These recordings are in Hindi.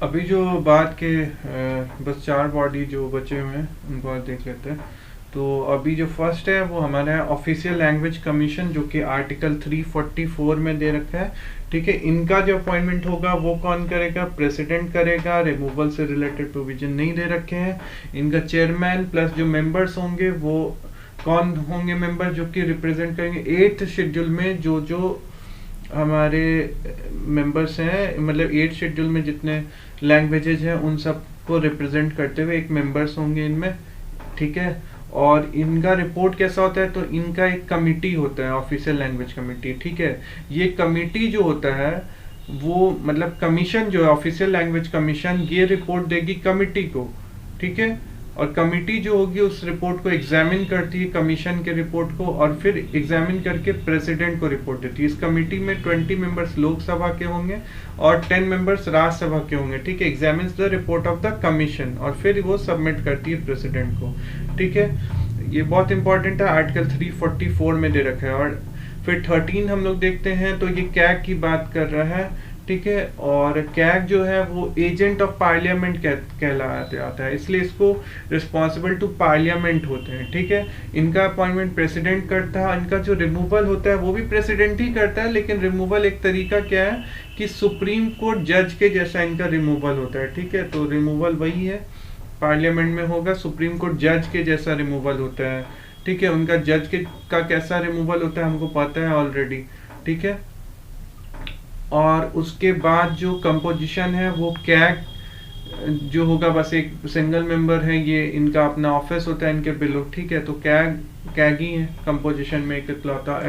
अभी जो बात के बस 4 बॉडी जो बचे हुए हैं उनको और देख लेते हैं। तो अभी जो फर्स्ट है वो हमारा है ऑफिशियल लैंग्वेज कमीशन, जो कि आर्टिकल 344 में दे रखा है। ठीक है, इनका जो अपॉइंटमेंट होगा वो कौन करेगा? प्रेसिडेंट करेगा। रिमूवल से रिलेटेड प्रोविजन नहीं दे रखे हैं। इनका चेयरमैन प्लस जो मेंबर्स होंगे वो कौन होंगे? मेंबर जो कि रिप्रेजेंट करेंगे 8th शेड्यूल में जो जो हमारे मेंबर्स हैं, मतलब 8 शेड्यूल में जितने लैंग्वेजेज हैं उन सब को रिप्रेजेंट करते हुए एक मेंबर्स होंगे इनमें। ठीक है, और इनका रिपोर्ट कैसा होता है? तो इनका एक कमिटी होता है, ऑफिशियल लैंग्वेज कमिटी। ठीक है, ये कमिटी जो होता है वो मतलब कमीशन जो है ऑफिशियल लैंग्वेज कमीशन, ये रिपोर्ट देगी कमिटी को। ठीक है, और कमिटी जो होगी उस रिपोर्ट को एग्जामिन करती है, कमीशन के रिपोर्ट को, और फिर एग्जामिन करके प्रेसिडेंट को रिपोर्ट देती है। इस कमिटी में 20 मेंबर्स लोकसभा के होंगे और 10 मेंबर्स राज्यसभा के होंगे। ठीक है, examines the report of the commission और फिर वो सबमिट करती है प्रेसिडेंट को। ठीक है, ये बहुत इंपॉर्टेंट है, आर्टिकल 344 में दे रखा है। और फिर 13 हम लोग देखते हैं तो ये कैग की बात कर रहा है। ठीक है, और कैग जो है वो एजेंट ऑफ पार्लियामेंट कहलाते आता है, इसलिए इसको रिस्पॉन्सिबल टू पार्लियामेंट होते हैं। ठीक है, इनका अपॉइंटमेंट प्रेसिडेंट करता है। इनका जो रिमूवल होता है वो भी प्रेसिडेंट ही करता है, लेकिन रिमूवल एक तरीका क्या है कि सुप्रीम कोर्ट जज के जैसा इनका रिमूवल होता है। ठीक है, तो रिमूवल वही है, पार्लियामेंट में होगा, सुप्रीम कोर्ट जज के जैसा रिमूवल होता है। ठीक है, उनका जज के का कैसा रिमूवल होता है हमको पता है ऑलरेडी। ठीक है, और उसके बाद जो कंपोजिशन है वो कैग जो होगा बस एक सिंगल मेंबर है, ये इनका अपना ऑफिस होता है इनके बिलो। ठीक है, तो कैग ही है कंपोजिशन में इकलौता।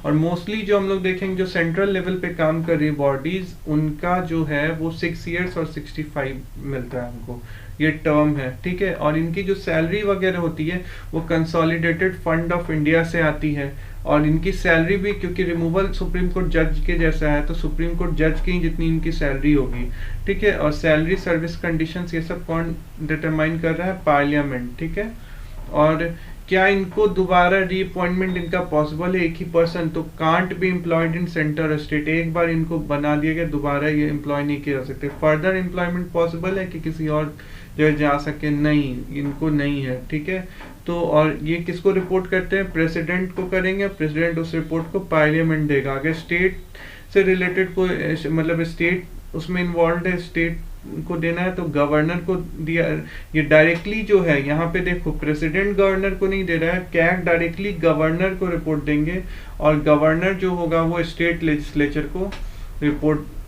और मोस्टली जो हम लोग देखेंगे जो सेंट्रल लेवल पे काम कर रही बॉडीज, उनका जो है वो 6 years और 65 मिलता है हमको, ये टर्म है। ठीक है, और इनकी जो सैलरी वगैरह होती है वो कंसोलिडेटेड फंड ऑफ इंडिया से आती है। और इनकी सैलरी भी, क्योंकि रिमूवल सुप्रीम कोर्ट जज के जैसा है, तो सुप्रीम कोर्ट जज की जितनी इनकी सैलरी होगी। ठीक है, और सैलरी, सर्विस कंडीशंस, ये सब कौन डिटरमाइन कर रहा है? पार्लियामेंट। ठीक है, और क्या इनको दोबारा रीअपॉइंटमेंट इनका पॉसिबल है? एक ही पर्सन तो can't be employed in centre state, एक बार इनको बना दिया गया दोबारा ये एम्प्लॉय नहीं किया जा सकते। फर्दर एम्प्लॉयमेंट पॉसिबल है कि किसी और जो जा सके? नहीं, इनको नहीं है। ठीक है, तो और ये किसको रिपोर्ट करते हैं? प्रेसिडेंट को करेंगे, प्रेसिडेंट उस रिपोर्ट को पार्लियामेंट देगा। अगर स्टेट से रिलेटेड कोई मतलब स्टेट उसमें इन्वॉल्व है, स्टेट को देना है तो गवर्नर को दिया। ये डायरेक्टली जो है यहाँ पे देखो, प्रेसिडेंट गवर्नर को नहीं दे रहा है, कैग डायरेक्टली गवर्नर को रिपोर्ट देंगे, और गवर्नर जो होगा वो स्टेट लेजिस्लेचर को रिपोर्ट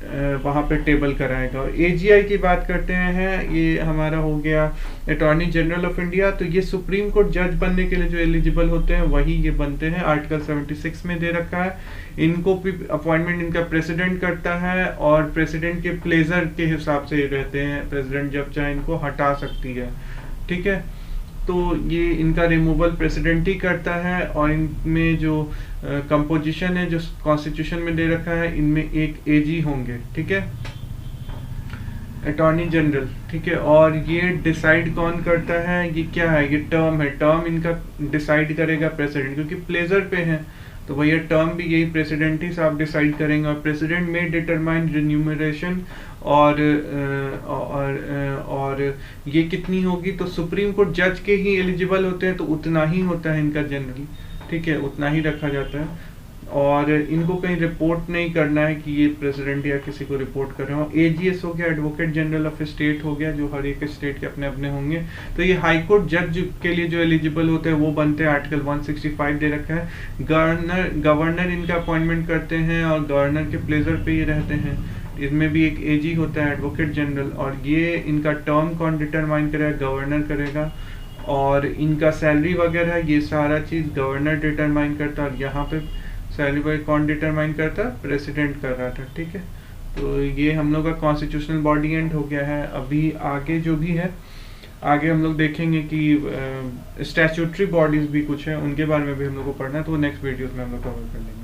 वहाँ पे टेबल कराएगा। और एजीआई की बात करते हैं, ये हमारा हो गया अटॉर्नी जनरल ऑफ इंडिया। तो ये सुप्रीम कोर्ट जज बनने के लिए जो एलिजिबल होते हैं वही ये बनते हैं, आर्टिकल 76 में दे रखा है। इनको भी अपॉइंटमेंट इनका प्रेसिडेंट करता है, और प्रेसिडेंट के प्लेजर के हिसाब से रहते हैं, प्रेसिडेंट जब चाहे इनको हटा सकती है। ठीक है, तो ये इनका रिमूवल प्रेसिडेंट ही करता है। और इनमें जो कंपोजिशन है जो कॉन्स्टिट्यूशन में दे रखा है, इनमें एक एजी होंगे। ठीक है, अटॉर्नी जनरल। ठीक है, और ये डिसाइड कौन करता है? ये क्या है? ये टर्म है, टर्म इनका डिसाइड करेगा प्रेसिडेंट, क्योंकि प्लेजर पे है तो भैया टर्म भी यही प्रेसिडेंट ही साहब डिसाइड करेंगे। और प्रेसिडेंट में डिटरमाइन रिन्यूमरेशन और ये कितनी होगी? तो सुप्रीम कोर्ट जज के ही एलिजिबल होते हैं तो उतना ही होता है इनका जनरली। ठीक है, उतना ही रखा जाता है, और इनको कहीं रिपोर्ट नहीं करना है कि ये प्रेसिडेंट या किसी को रिपोर्ट कर रहे हो। एजीएस हो गया, एडवोकेट जनरल ऑफ स्टेट हो गया, जो हर एक स्टेट के अपने अपने होंगे। तो ये हाई कोर्ट जज के लिए जो एलिजिबल होते हैं वो बनते हैं, आर्टिकल 165 दे रखा है। गवर्नर इनका अपॉइंटमेंट करते हैं, और गवर्नर के प्लेजर पे ये रहते हैं। इसमें भी एक एजी होता है, एडवोकेट जनरल, और ये इनका टर्म कौन डिटरमाइन करेगा? गवर्नर करेगा। और इनका सैलरी वगैरह ये सारा चीज गवर्नर डिटरमाइन करता है, और यहाँ पे सैलरी कौन डिटरमाइन करता? प्रेसिडेंट कर रहा था। ठीक है, तो ये हम लोग का कॉन्स्टिट्यूशनल बॉडी एंड हो गया है। अभी आगे जो भी है, आगे हम लोग देखेंगे कि स्टैट्यूटरी बॉडीज भी कुछ है, उनके बारे में भी हम लोग को पढ़ना है, तो नेक्स्ट वीडियोस में हम लोग कवर कर लेंगे।